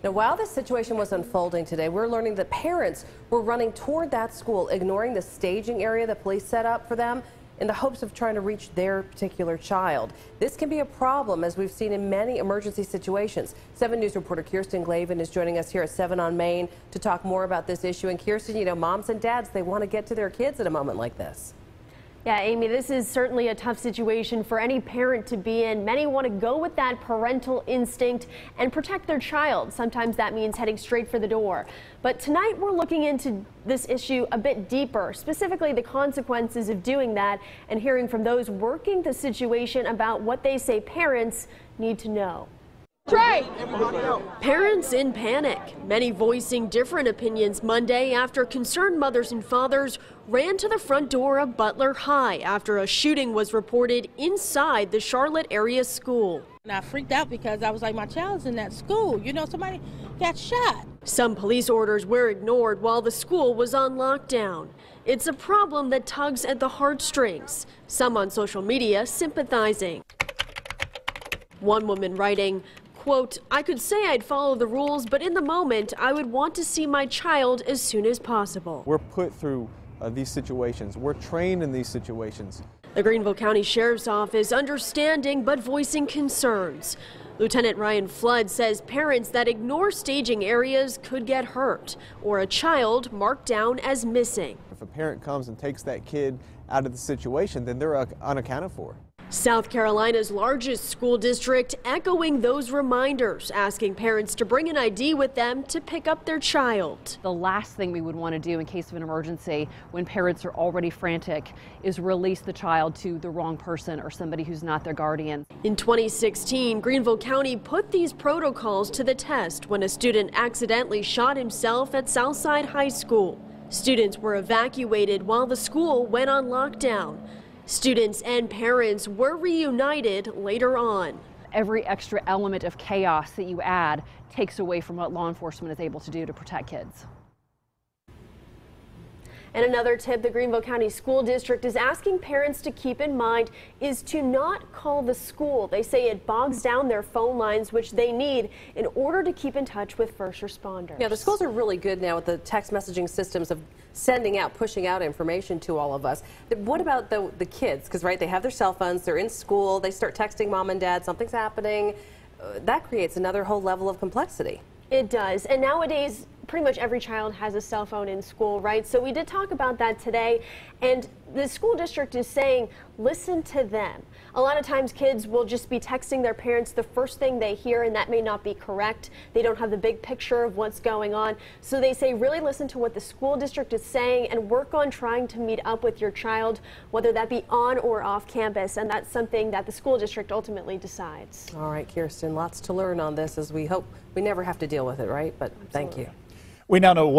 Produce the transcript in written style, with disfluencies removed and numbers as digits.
Now, while this situation was unfolding today, we're learning that parents were running toward that school, ignoring the staging area the police set up for them in the hopes of trying to reach their particular child. This can be a problem, as we've seen in many emergency situations. 7 News reporter Kirsten Glavin is joining us here at 7 on Main to talk more about this issue. And Kirsten, you know, moms and dads, they want to get to their kids at a moment like this. Yeah, Amy, this is certainly a tough situation for any parent to be in. Many want to go with that parental instinct and protect their child. Sometimes that means heading straight for the door. But tonight we're looking into this issue a bit deeper, specifically the consequences of doing that, and hearing from those working the situation about what they say parents need to know. Right. Parents in panic, many voicing different opinions Monday after concerned mothers and fathers ran to the front door of Butler High after a shooting was reported inside the Charlotte area school. And I freaked out because I was like, my child's in that school. You know, somebody got shot. Some police orders were ignored while the school was on lockdown. It's a problem that tugs at the heartstrings, some on social media sympathizing. One woman writing, quote, "I could say I'd follow the rules, but in the moment, I would want to see my child as soon as possible." We're put through these situations. We're trained in these situations. The Greenville County Sheriff's Office understanding but voicing concerns. Lieutenant Ryan Flood says parents that ignore staging areas could get hurt or a child marked down as missing. If a parent comes and takes that kid out of the situation, then they're unaccounted for. South Carolina's largest school district echoing those reminders, asking parents to bring an ID with them to pick up their child. The last thing we would want to do in case of an emergency when parents are already frantic is release the child to the wrong person or somebody who's not their guardian. In 2016, Greenville County put these protocols to the test when a student accidentally shot himself at Southside High School. Students were evacuated while the school went on lockdown. Students and parents were reunited later on. Every extra element of chaos that you add takes away from what law enforcement is able to do to protect kids. And another tip the Greenville County School District is asking parents to keep in mind is to not call the school. They say it bogs down their phone lines, which they need in order to keep in touch with first responders. Yeah, the schools are really good now with the text messaging systems of sending out, pushing out information to all of us. What about the kids? Because, right, they have their cell phones, they're in school, they start texting mom and dad, something's happening. That creates another whole level of complexity. It does. And nowadays, pretty much every child has a cell phone in school, right? So we did talk about that today. And the school district is saying, listen to them. A lot of times kids will just be texting their parents the first thing they hear, and that may not be correct. They don't have the big picture of what's going on. So they say really listen to what the school district is saying and work on trying to meet up with your child, whether that be on or off campus. And that's something that the school district ultimately decides. All right, Kirsten, lots to learn on this as we hope we never have to deal with it, right? But Thank you. We now know what